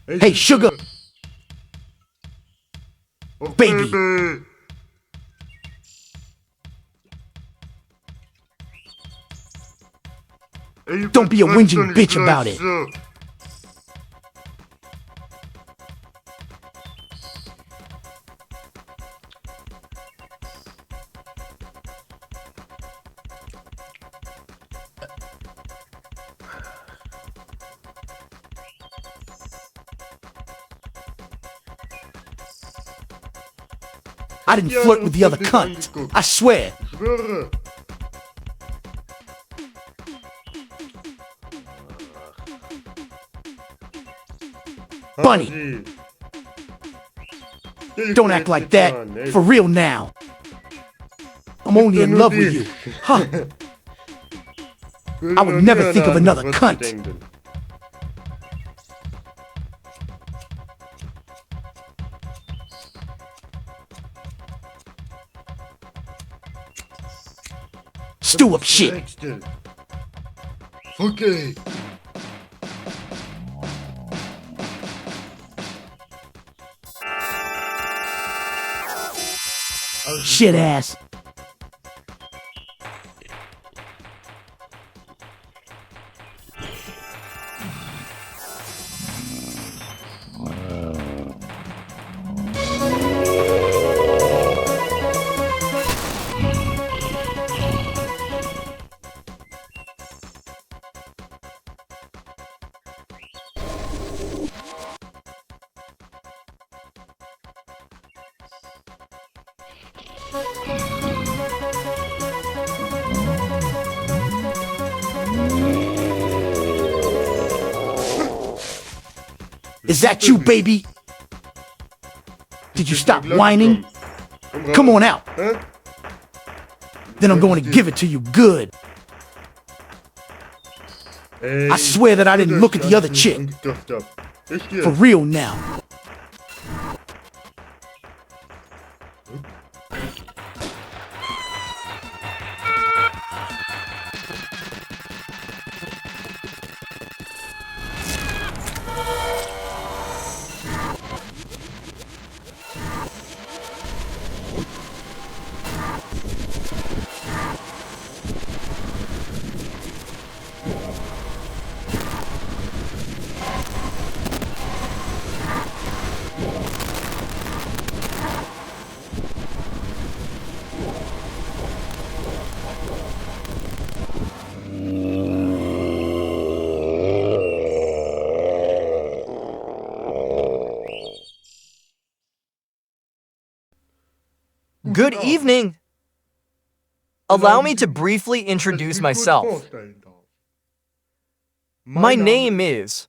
Hey, sugar! Baby! Don't be a whinging bitch about it. I didn't flirt with the other cunt. I swear. Bunny! Don't act like that. For real now. I'm only in love with you. Huh. I would never think of another cunt. Stew up shit. Okay. Shit ass. Is that you, baby? Did you stop whining? Come on out. Then I'm going to give it to you good. I swear that I didn't look at the other chick. For real now. Good evening. Allow me to briefly introduce myself. My name is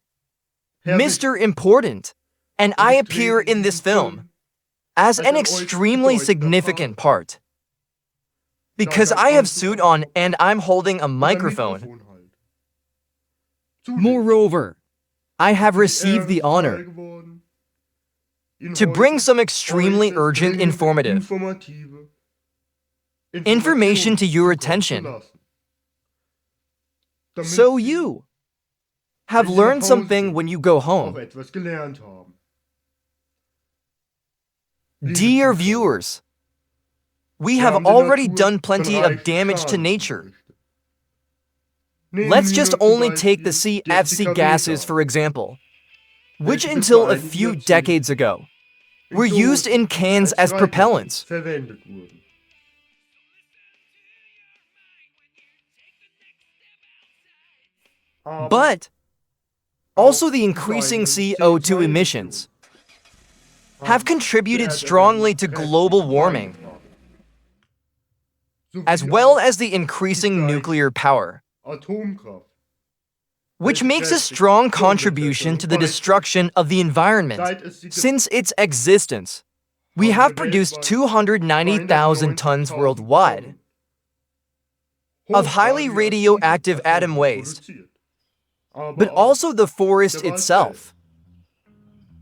Mr. Important, and I appear in this film as an extremely significant part. Because I have suit on and I'm holding a microphone. Moreover, I have received the honor to bring some extremely urgent informative information to your attention. So you have learned something when you go home. Dear viewers, we have already done plenty of damage to nature. Let's just only take the CFC gases, for example, which until a few decades ago were used in cans as propellants. But also the increasing CO2 emissions have contributed strongly to global warming, as well as the increasing nuclear power, which makes a strong contribution to the destruction of the environment. Since its existence, we have produced 290,000 tons worldwide of highly radioactive atom waste. But also the forest itself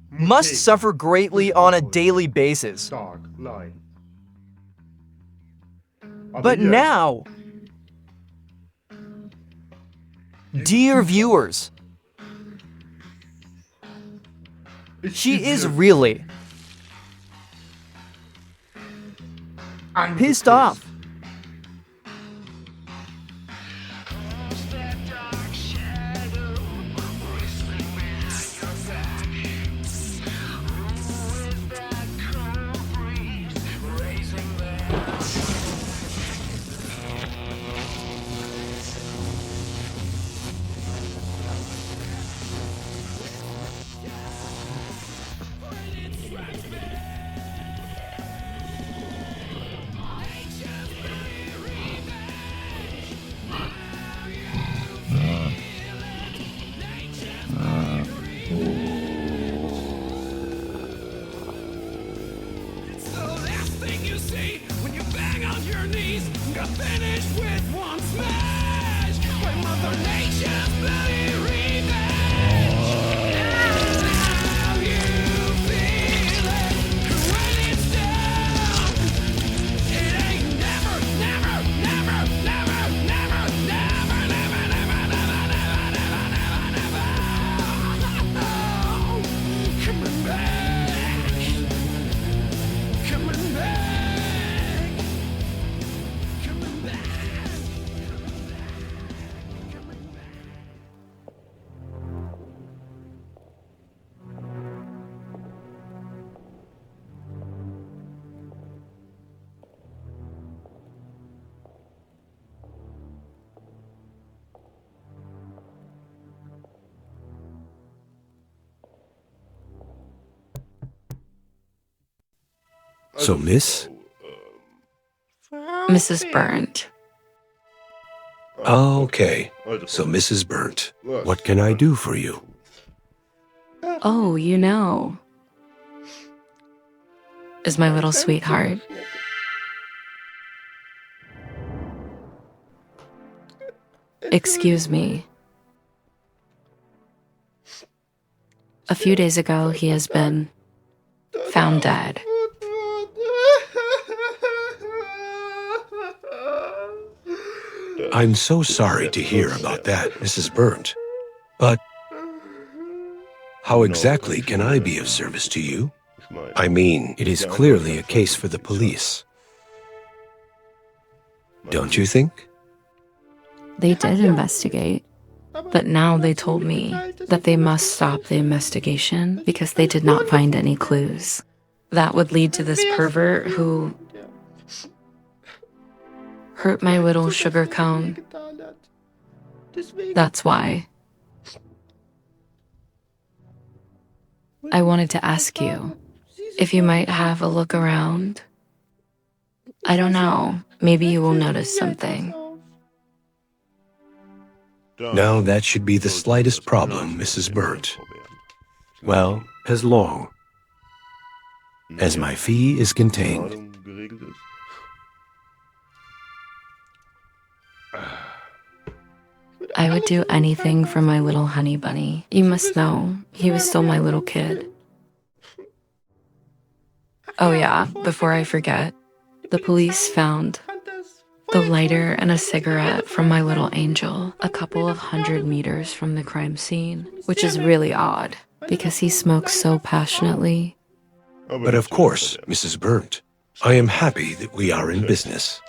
must suffer greatly on a daily basis. But now, dear viewers, She is really pissed off. So, Miss? Mrs. Burnt. Okay. So, Mrs. Burnt, what can I do for you? Oh, you know. Is my little sweetheart. Excuse me. A few days ago, he has been found dead. I'm so sorry to hear about that, Mrs. Burnt. But how exactly can I be of service to you? I mean, it is clearly a case for the police. Don't you think? They did investigate, but now they told me that they must stop the investigation because they did not find any clues. That would lead to this pervert who hurt my little sugar cone. That's why. I wanted to ask you if you might have a look around. I don't know, maybe you will notice something. Now that should be the slightest problem, Mrs. Burnt. Well, as long as my fee is contained. I would do anything for my little honey bunny. You must know, he was still my little kid. Oh yeah, before I forget, the police found the lighter and a cigarette from my little angel a couple of 100 meters from the crime scene, which is really odd because he smokes so passionately. But of course, Mrs. Burnt, I am happy that we are in business.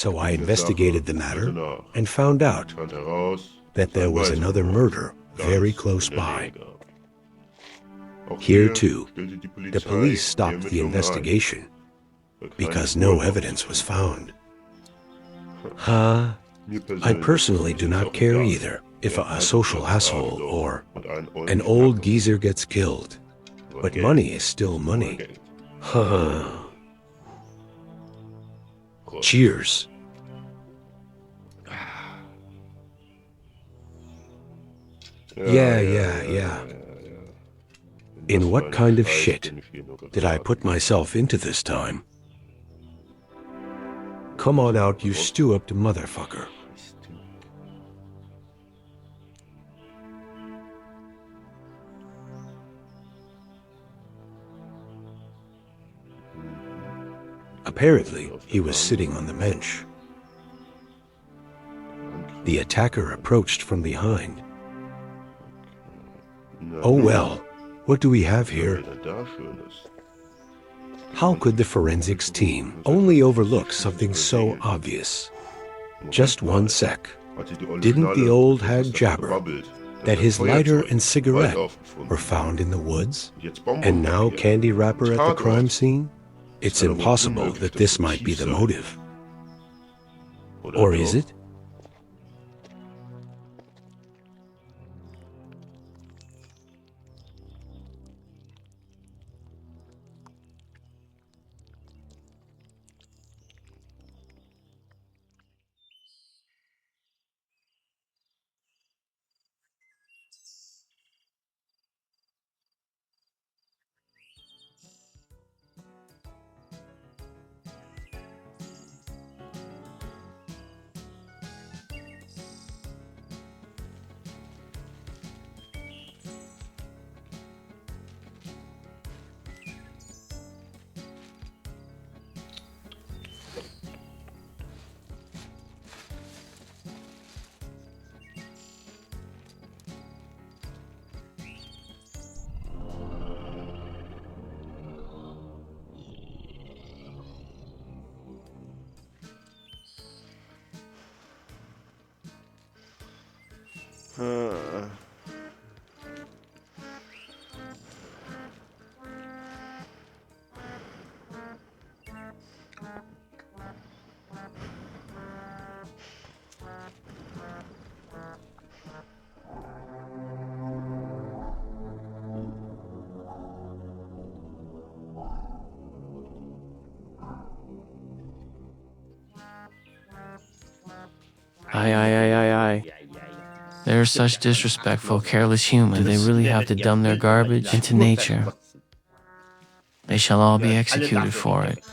So I investigated the matter and found out that there was another murder very close by. Here, too, the police stopped the investigation because no evidence was found. I personally do not care either if a social asshole or an old geezer gets killed, but money is still money. Cheers. Yeah. In what kind of shit did I put myself into this time? Come on out, you stew-upped motherfucker. Apparently, he was sitting on the bench. The attacker approached from behind. Oh well, what do we have here? How could the forensics team only overlook something so obvious? Just one sec. Didn't the old hag jabber that his lighter and cigarette were found in the woods? And now candy wrapper at the crime scene? It's impossible that this might be the motive. Or is it? Aye. They're such disrespectful, careless humans. Do they really have to dump their garbage into nature? They shall all be executed for it.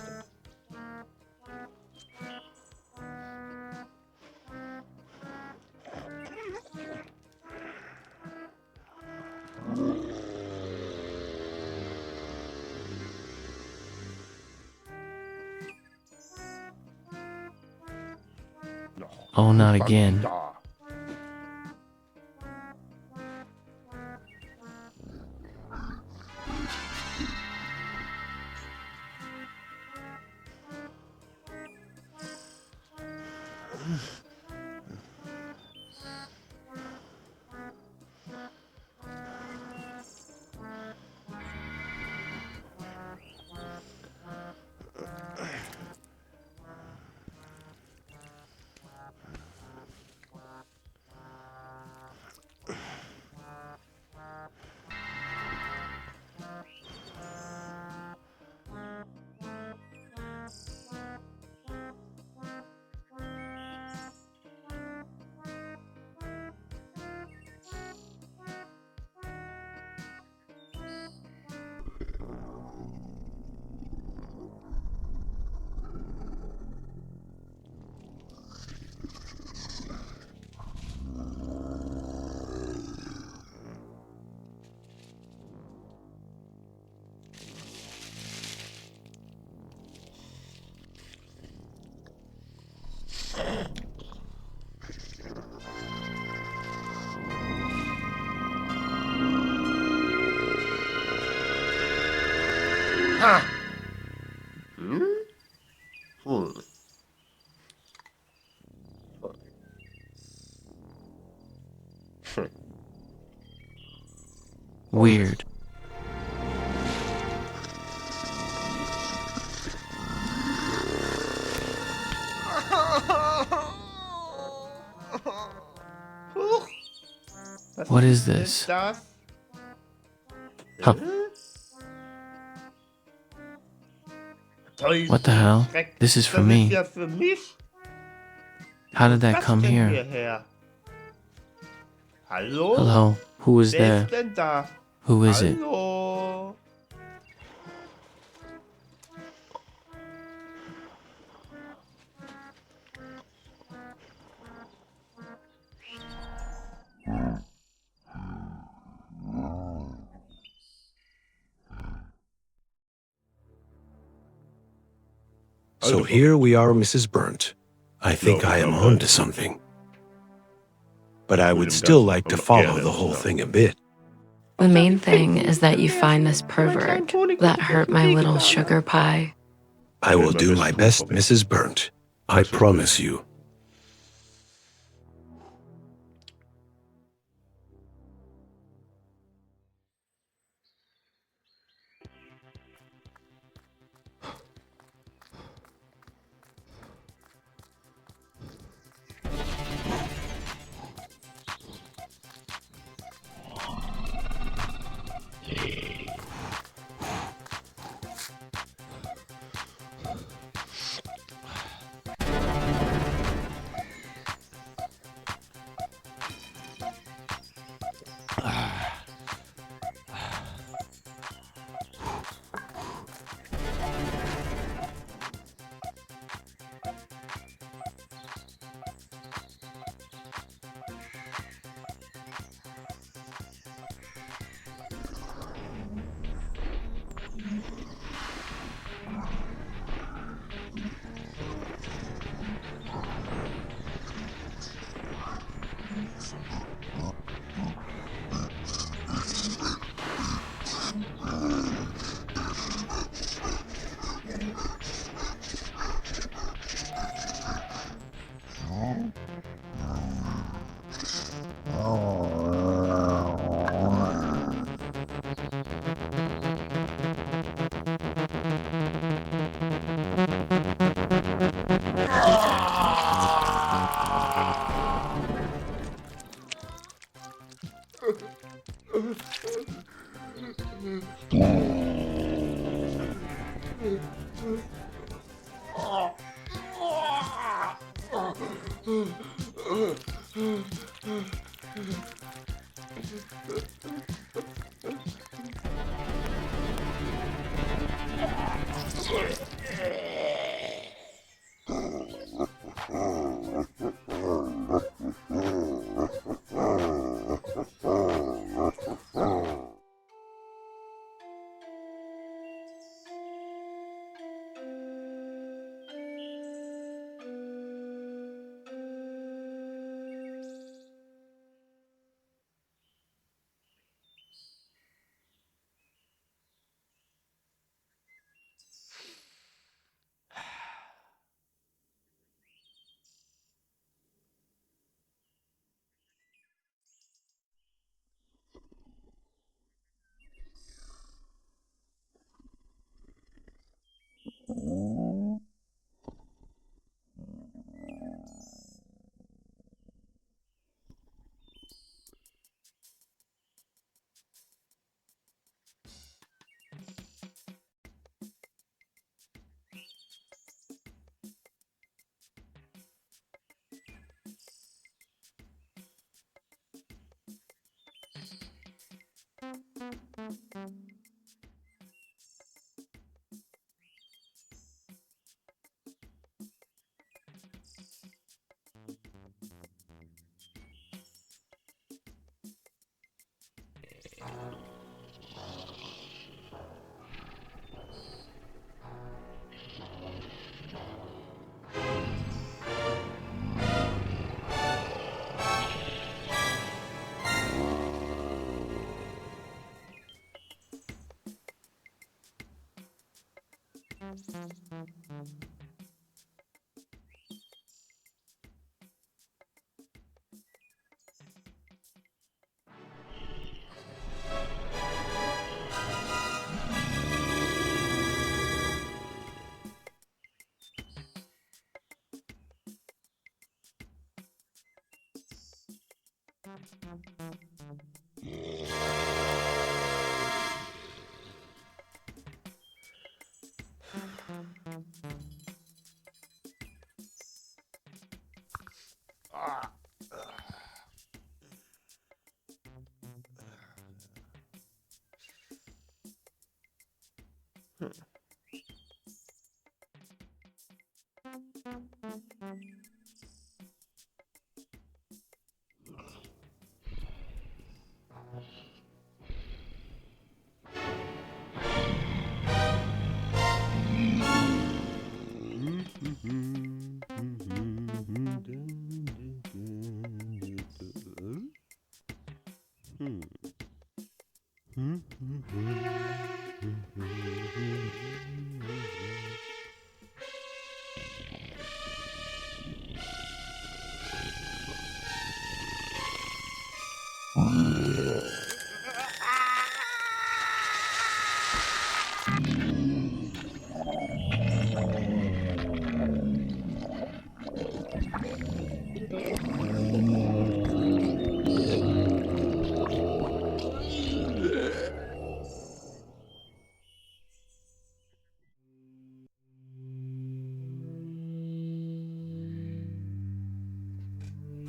Oh, not again. Weird. What is this? Huh. What the hell? This is for me. How did that come here? Hello? Who is there? Who is it? So here we are, Mrs. Burnt. I think I am on to something. But I would still like to follow the whole thing a bit. The main thing is that you find this pervert that hurt my little sugar pie. I will do my best, Mrs. Burnt. I promise you.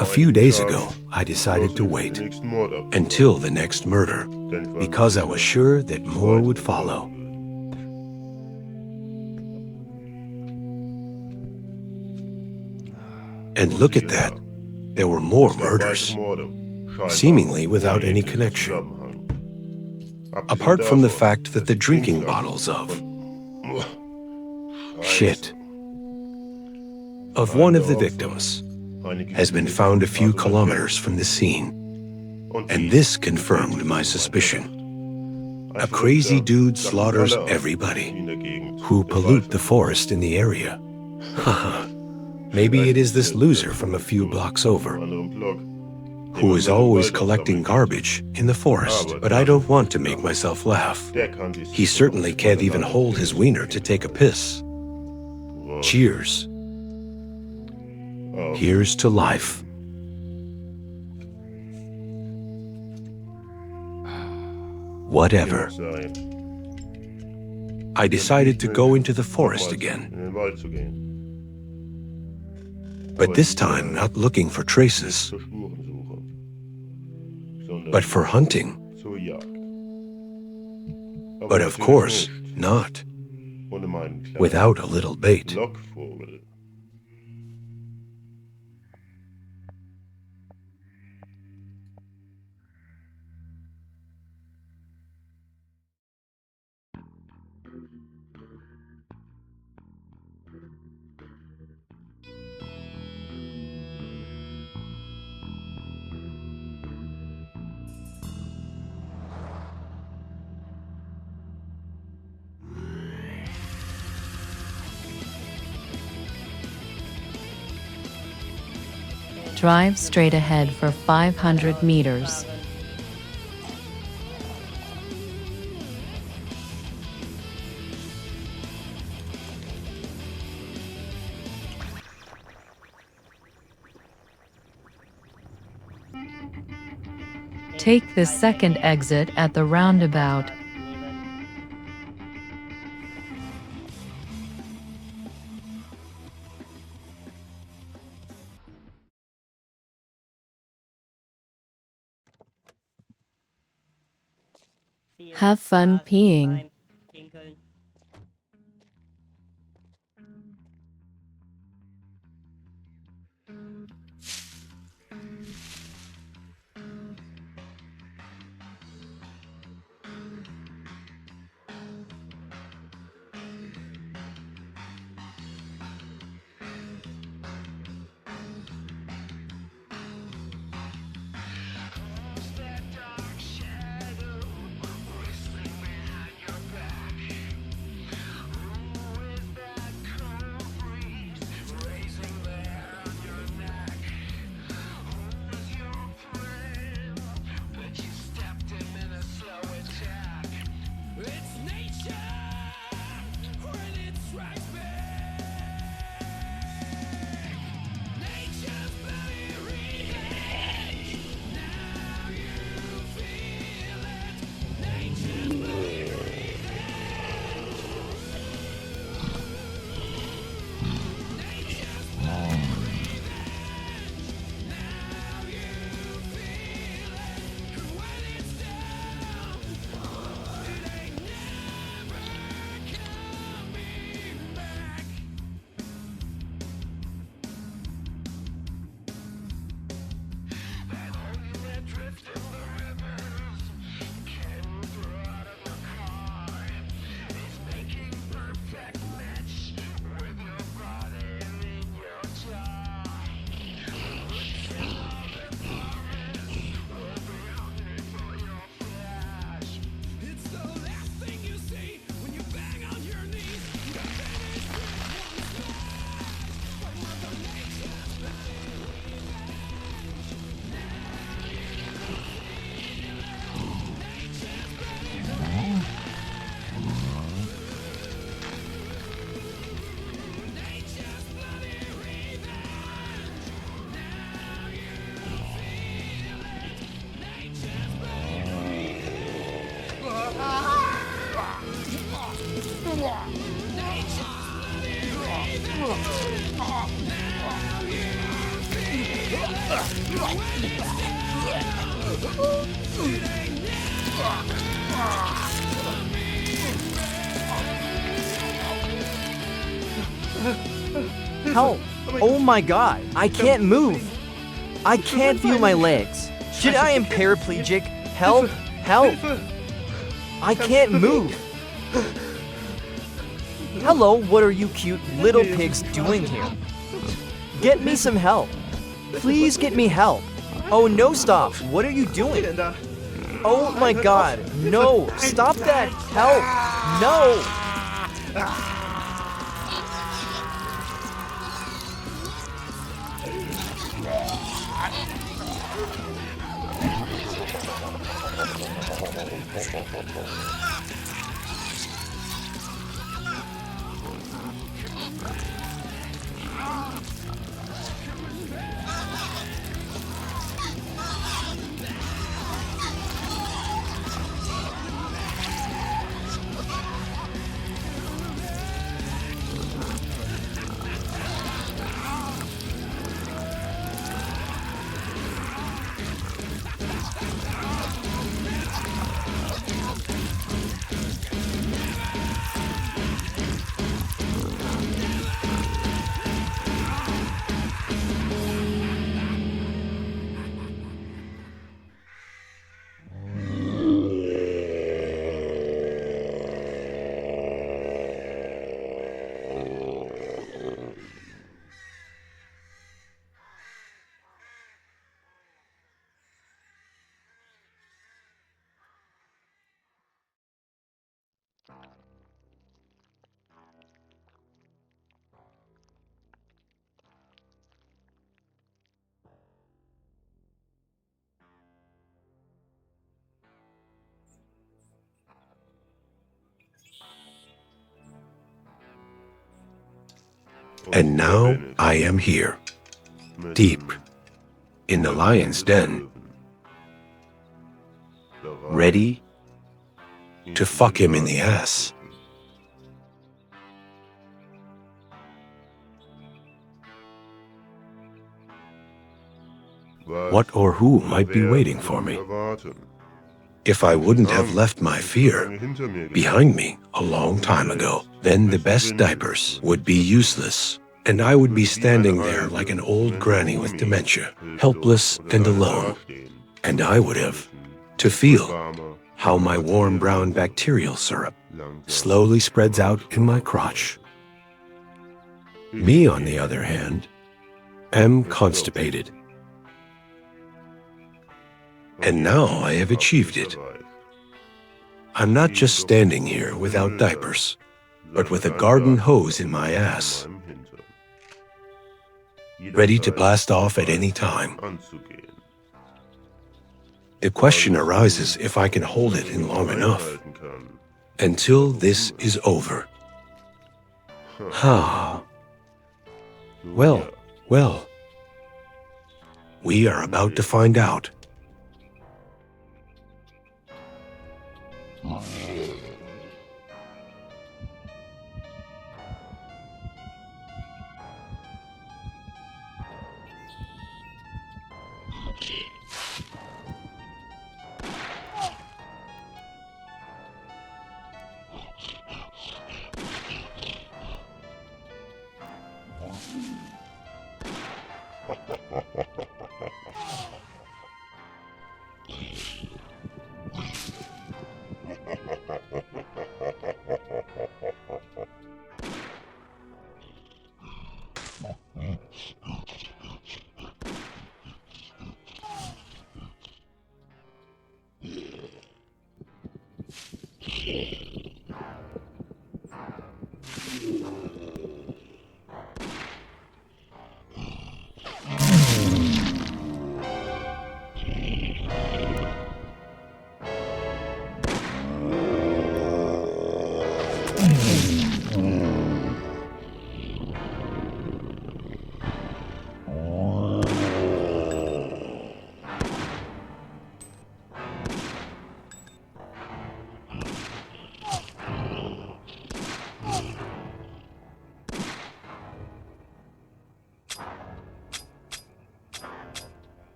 A few days ago, I decided to wait until the next murder, because I was sure that more would follow. And look at that. There were more murders, seemingly without any connection. Apart from the fact that the drinking bottles of shit of one of the victims has been found a few kilometers from the scene. And this confirmed my suspicion. A crazy dude slaughters everybody who pollute the forest in the area. Haha. Maybe it is this loser from a few blocks over, who is always collecting garbage in the forest. But I don't want to make myself laugh. He certainly can't even hold his wiener to take a piss. Cheers. Here's to life. Whatever. I decided to go into the forest again. But this time not looking for traces, but for hunting. But of course not, without a little bait. Drive straight ahead for 500 meters. Take the second exit at the roundabout. Have fun peeing. Help! Oh my god, I can't move! I can't feel my legs. Should I am paraplegic? Help! Help! I can't move! Hello, what are you cute little pigs doing here? Get me some help. Please get me help. Oh no, stop. What are you doing? Oh my god, no, stop that. Help! No! And now I am here, deep in the lion's den, ready to fuck him in the ass. What or who might be waiting for me? If I wouldn't have left my fear behind me a long time ago, then the best diapers would be useless, and I would be standing there like an old granny with dementia, helpless and alone. And I would have to feel how my warm brown bacterial syrup slowly spreads out in my crotch. Me, on the other hand, am constipated. And now I have achieved it. I'm not just standing here without diapers, but with a garden hose in my ass, ready to blast off at any time. The question arises if I can hold it in long enough until this is over. Well, we are about to find out.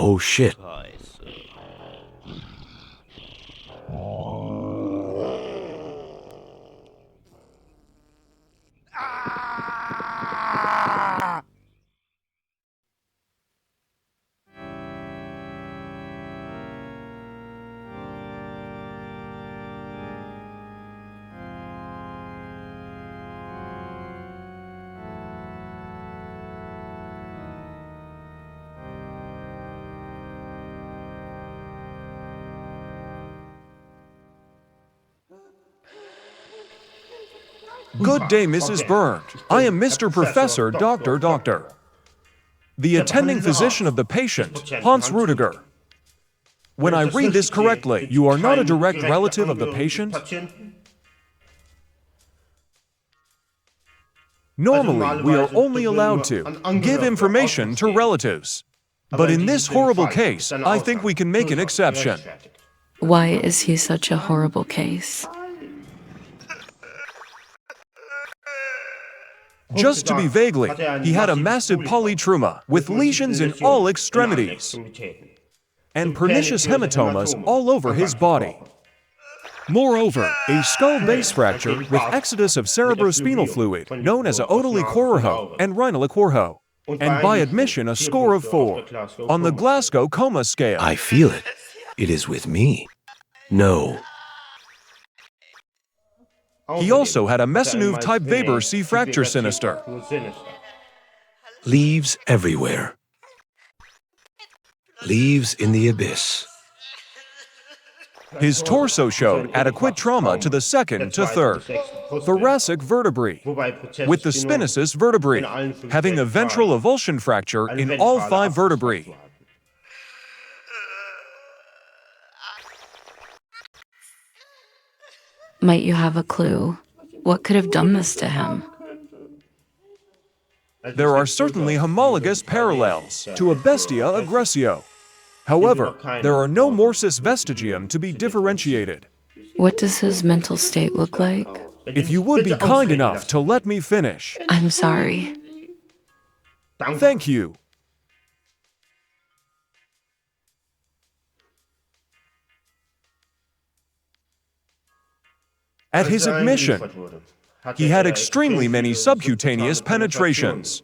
Oh shit. Good day, Mrs. Byrne. I am Mr. Professor, Doctor. The attending physician of the patient, Hans Rudiger. When I read this correctly, you are not a direct relative of the patient? Normally, we are only allowed to give information to relatives. But in this horrible case, I think we can make an exception. Why is he such a horrible case? Just to be vaguely, he had a massive polytrauma with lesions in all extremities and pernicious hematomas all over his body. Moreover, a skull base fracture with exodus of cerebrospinal fluid, known as a otoli coroho and rhinal coroho, and by admission a score of 4 on the Glasgow coma scale. I feel it. It is with me. No. He also had a Maisonneuve-type Weber C fracture sinister. Leaves everywhere. Leaves in the abyss. His torso showed adequate trauma to the second to third thoracic vertebrae, with the spinatus vertebrae having a ventral avulsion fracture in all 5 vertebrae. Might you have a clue? What could have done this to him? There are certainly homologous parallels to a bestia aggressio. However, there are no morsus vestigium to be differentiated. What does his mental state look like? If you would be kind enough to let me finish. I'm sorry. Thank you. At his admission, he had extremely many subcutaneous penetrations,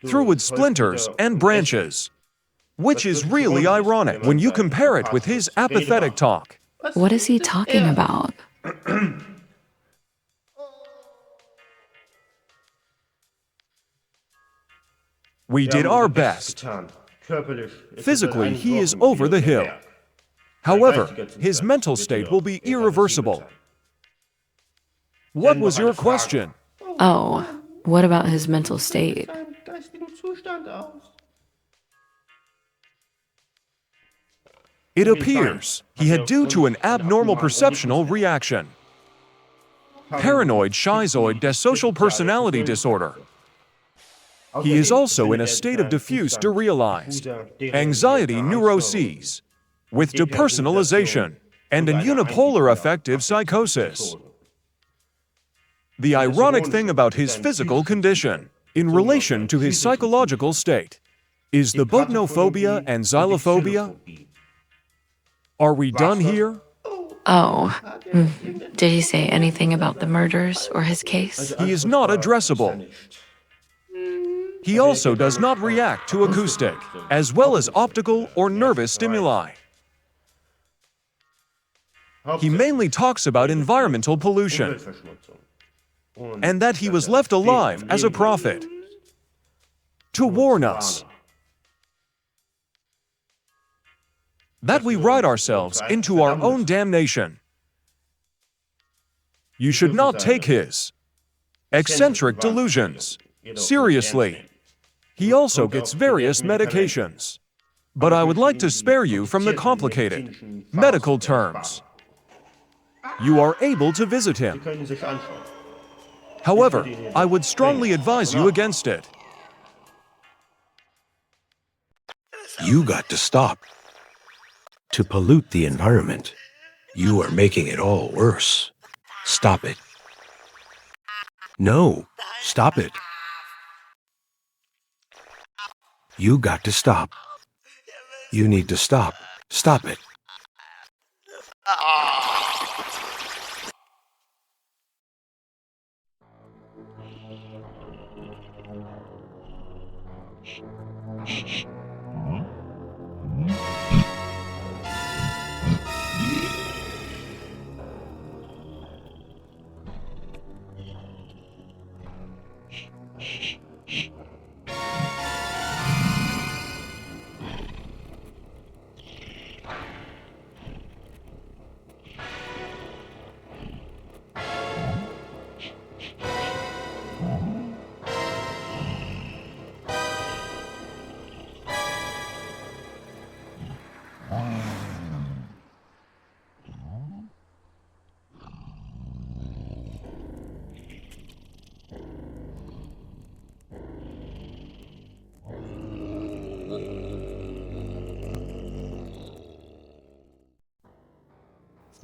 through with splinters and branches, which is really ironic when you compare it with his apathetic talk. What is he talking about? We did our best. Physically, he is over the hill. However, his mental state will be irreversible. What was your question? Oh, what about his mental state? It appears he had due to an abnormal perceptional reaction. Paranoid schizoid desocial personality disorder. He is also in a state of diffuse derealized anxiety neuroses with depersonalization and an unipolar affective psychosis. The ironic thing about his physical condition in relation to his psychological state is the botanophobia and xylophobia. Are we done here? Oh, did he say anything about the murders or his case? He is not addressable. He also does not react to acoustic, as well as optical or nervous stimuli. He mainly talks about environmental pollution, and that he was left alive as a prophet to warn us that we write ourselves into our own damnation. You should not take his eccentric delusions seriously. He also gets various medications, but I would like to spare you from the complicated medical terms. You are able to visit him. However, I would strongly advise you against it. You got to stop. To pollute the environment, you are making it all worse. Stop it. No, stop it. You got to stop. You need to stop. Stop it.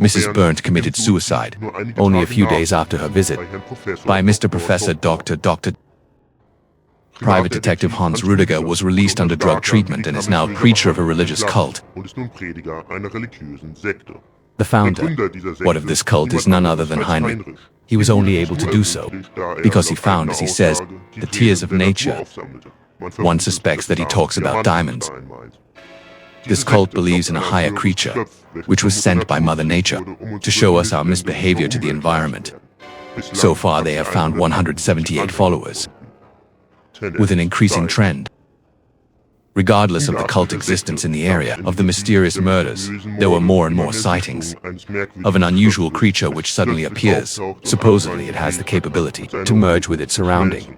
Mrs. Burnt committed suicide only a few days after her visit by Mr. Professor Dr. Private Detective Hans Rüdiger was released under drug treatment and is now preacher of a religious cult. The founder, what of this cult, is none other than Heinrich. He was only able to do so because he found, as he says, the tears of nature. One suspects that he talks about diamonds. This cult believes in a higher creature, which was sent by Mother Nature to show us our misbehavior to the environment. So far, they have found 178 followers, with an increasing trend. Regardless of the cult existence in the area of the mysterious murders, there were more and more sightings of an unusual creature which suddenly appears. Supposedly, it has the capability to merge with its surrounding.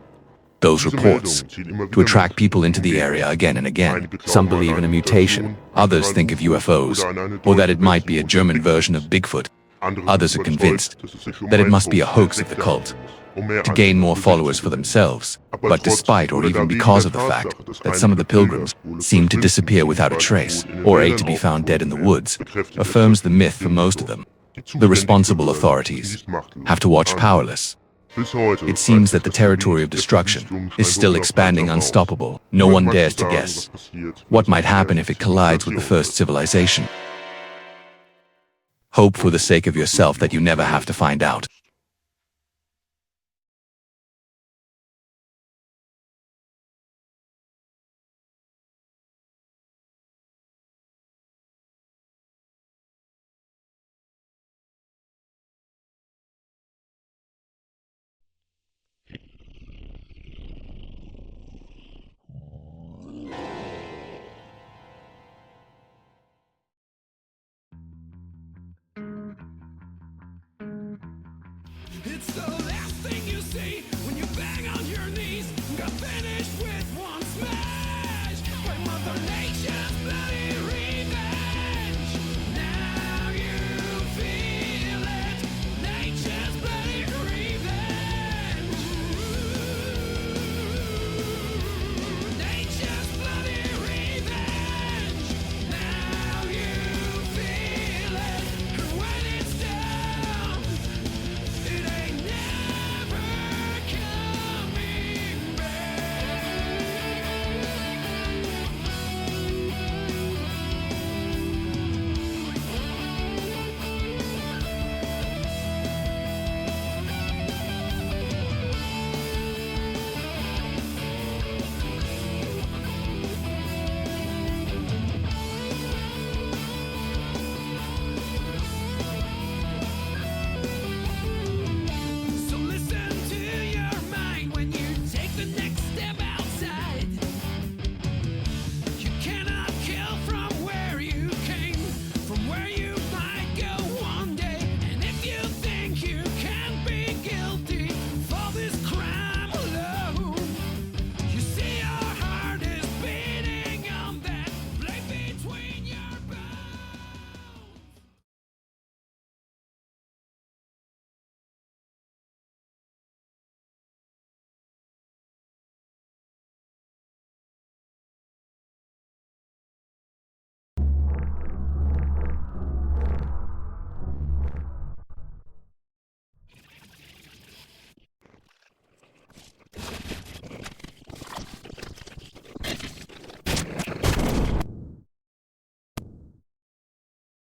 Those reports to attract people into the area again and again. Some believe in a mutation, others think of UFOs, or that it might be a German version of Bigfoot. Others are convinced that it must be a hoax of the cult to gain more followers for themselves, but despite or even because of the fact that some of the pilgrims seem to disappear without a trace, or to be found dead in the woods, affirms the myth for most of them. The responsible authorities have to watch powerless. It seems that the territory of destruction is still expanding unstoppable. No one dares to guess what might happen if it collides with the first civilization. Hope for the sake of yourself that you never have to find out. It's the last thing you see when you bang on your knees. Got finished with one smash by Mother Nature.